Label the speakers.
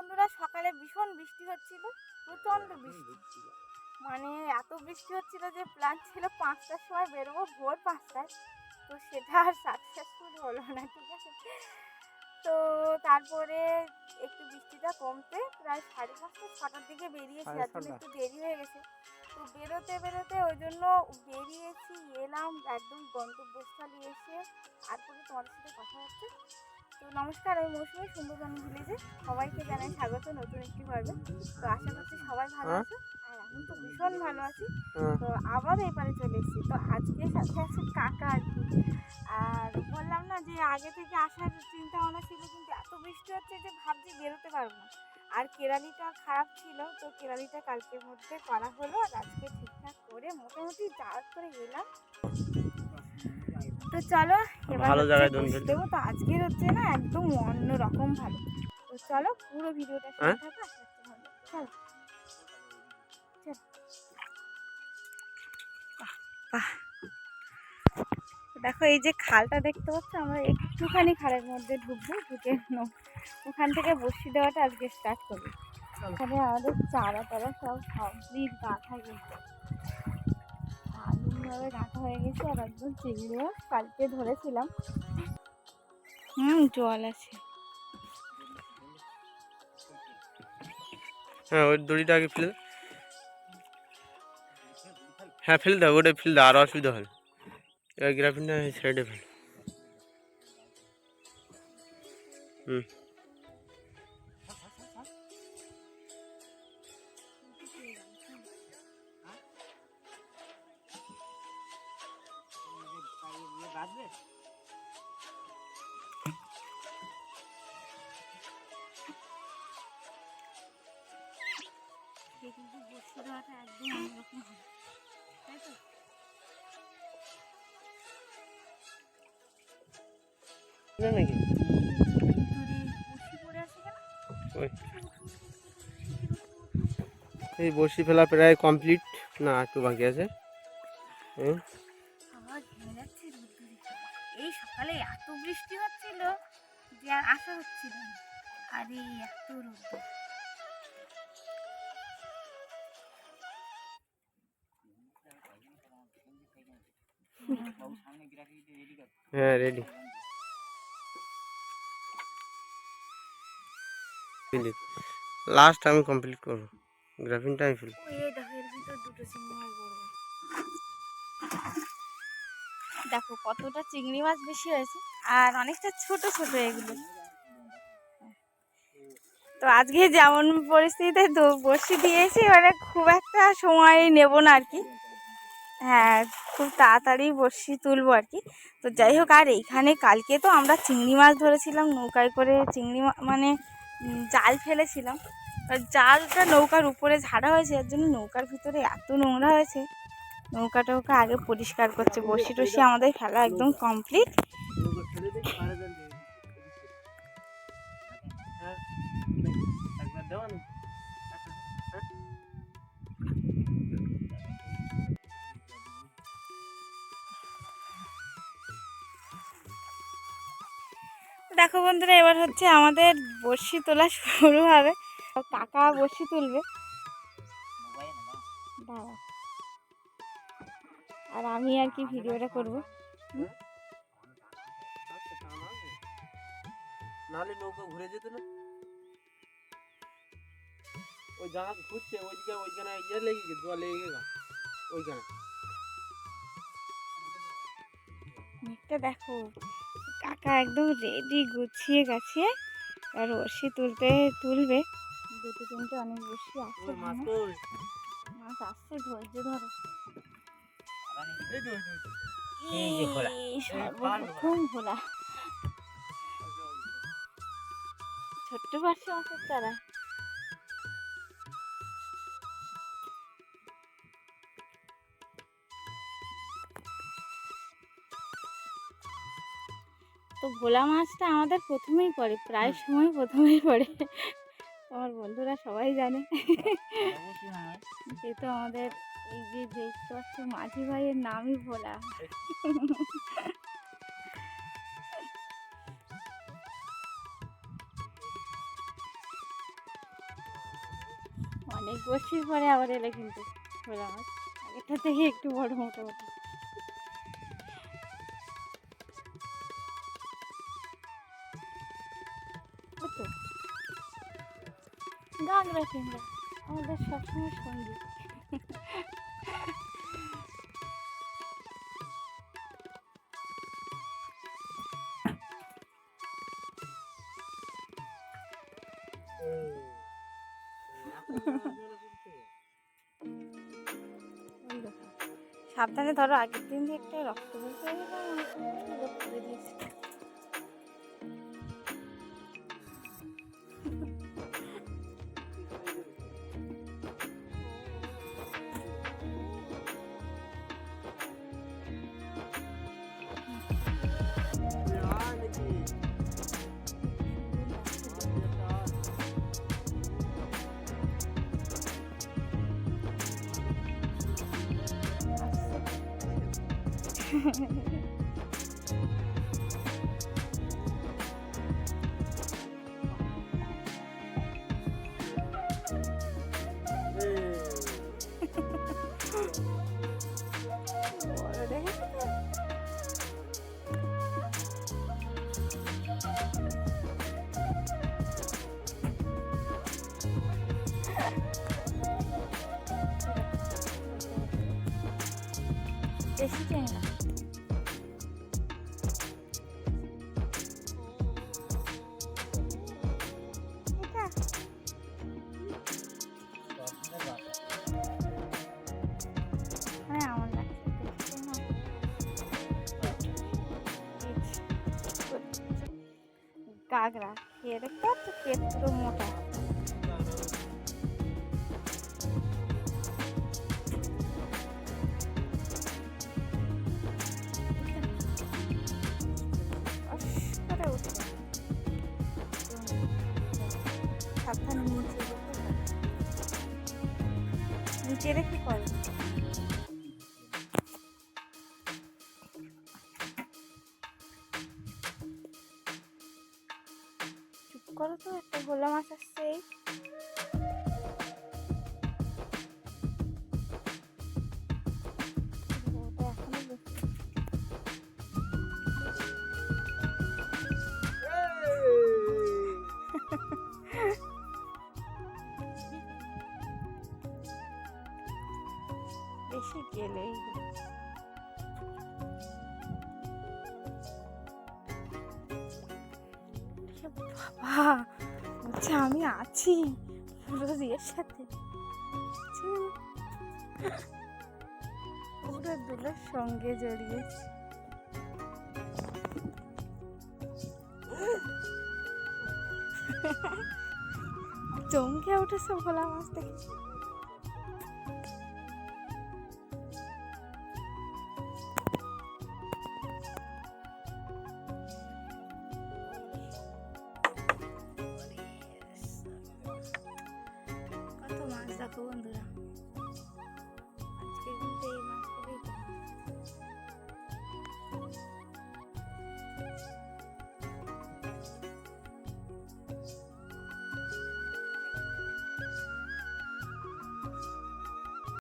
Speaker 1: বন্ধুরা, সকালে ভীষণ বৃষ্টি হচ্ছিল, প্রচণ্ড বৃষ্টি। মানে এত বৃষ্টি হচ্ছিল যে প্ল্যান ছিল 5টার সময় বেরোবো, ভোর 5টায়। তো সেটা আর সাকসেসফুল হলো না, ঠিক আছে। তো তারপরে একটু বৃষ্টিটা কমতে প্রায় 5:30 6টার দিকে বেরিয়েছি, আর জন্য একটু দেরি হয়ে গেছে। তো বেরোতে বেরোতে ওই জন্য বেরিয়েছি, এলাম একদম গন্তব্যস্থলে এসে তারপরে তোমাদের সাথে কথা হচ্ছে। তো নমস্কার, আমি মৌসুমী, সুন্দরবন ভিলেজে সবাইকে জানাই স্বাগত নতুন একটি পর্বে। তো আশা করছি সবাই ভালো আছো, আর আমি তো ভীষণ ভালো আছি। তো আবার এবারে চলে এসেছি, তো আজকে সাথে আছে কাকা আর কি। আর বললাম না যে আগে থেকে আসার চিন্তা ভাবনা ছিল, কিন্তু এত বৃষ্টি হচ্ছে যে ভাবছি বেরোতে পারবো না। আর কেরানিটা খারাপ ছিল, তো কেরানিটা কালকের মধ্যে করা হলো, আর আজকে ঠিকঠাক করে মোটামুটি যাওয়ার করে এলাম। তো চলো এবার দেবো। তো আজকের হচ্ছে না একদম অন্যরকম ভালো। তো চলো পুরো ভিডিওটা শুনে থাকো, আশা করছি ভালো। চলো দেখো, এই যে খালটা দেখতে পাচ্ছ, আমরা একটুখানি খালের মধ্যে ঢুকবো, ঢুকে ওখান থেকে বসি দেওয়াটা আজকে স্টার্ট করবো। ওখানে আমাদের চারা টারা সব সবজি গাঁথা গেছে, ভাবে গাঁথা হয়ে গেছে। আর একদম চিংড়িও কালকে ধরেছিলাম। জল আছে।
Speaker 2: হ্যাঁ, ওই দড়িটা আগে ফেলে, হ্যাঁ ফেলে দাও, ওটা ফেলে দাও, আরও অসুবিধা হয়। এবার গ্রাফিনটা সাইডে ফেল। হুম,
Speaker 1: কিন্তু বসে দেওয়াটা একদম অন্যরকম হবে, তাই তো?
Speaker 2: নাকি এই বসি ফেলা প্রায় কমপ্লিট, না একটু বাকি আছে।
Speaker 1: এই সকালে এত বৃষ্টি হচ্ছিল যে আর আসা হচ্ছিল না, আর এই এত রোদ।
Speaker 2: হ্যাঁ রেডি। লাস্ট আমি কমপ্লিট করবো, গ্রাফিনটা আমি ফেলি।
Speaker 1: দেখো কতটা চিংড়ি মাছ বেশি হয়েছে, আর অনেকটা ছোট ছোট এগুলো। তো আজকে যেমন পরিস্থিতিতে বসি দিয়েছি, মানে খুব একটা সময় নেব না আর কি। হ্যাঁ, খুব তাড়াতাড়ি বসি তুলবো আর কি। তো যাই হোক, আর এইখানে কালকে তো আমরা চিংড়ি মাছ ধরেছিলাম নৌকায় করে, চিংড়ি মানে জাল ফেলেছিলাম। জালটা নৌকার উপরে ঝাড়া হয়েছে, এর জন্য নৌকার ভিতরে এত নোংরা হয়েছে। নৌকাটা ওকে আগে পরিষ্কার করছে। বসি টসি আমাদের ফেলা একদম কমপ্লিট। দেখো বন্ধুরা, এবার হচ্ছে আমাদের বড়শি তোলা শুরু হবে। কাকা বড়শি তুলবে, আর আমি আর কি ভিডিওটা করবো।
Speaker 2: নাহলে নৌকা ঘুরে যেত না, ওই জাহাজ ঘুরছে ওইদিকে, ওইখানে ইয়ে লেগে গেছে, জল লেগে গেল ওইখানে।
Speaker 1: মেঘটা দেখো, কাকা একদম রেডি, গুছিয়ে গাছিয়ে আর বড়শি তুলবে। দুটো তিনটে অনেক বড়শি আসছে, মাছ আসছে, ধৈর্য ধরো। সর্বপ্রথম ভোলা ছোট্ট পার্শে মাছের চারা। তো ভোলা মাছটা আমাদের প্রথমেই পড়ে, প্রায় সময় প্রথমেই পড়ে, আমার বন্ধুরা সবাই জানে। যেহেতু আমাদের এই যে দেখতে পাচ্ছি মাঝি ভাইয়ের নামই ভোলা। অনেক বছর পরে আবার এলে কিন্তু ভোলা মাছ, আগেরটা থেকে একটু বড় মোটামুটি। তো গাংরা টিংরা আমাদের সবসময় সঙ্গী। সাবধানে ধরো, আগের দিন দিয়ে একটা রক্ত বের হয়ে গেল, করে দিয়েছে। বড় দেখেছো তো? দেশি ট্যাংরা। এটা মানে আমার লাগছে দেশি ট্যাংরা। গাগরা খেয়ে দেখতে পাচ্ছ, পেট পুরো মোটা। করে উঠবে, সাবধানে নিচে রেখে করে। চুপ করো তো, একটা ভোলা মাছ আসছে। বেশি গেলেই বাবা বলছে আমি আছি পুরো ইয়ের সাথে, পুরো দুলোর সঙ্গে জড়িয়েছি। চমকে উঠেছে ভোলা মাছ দেখে।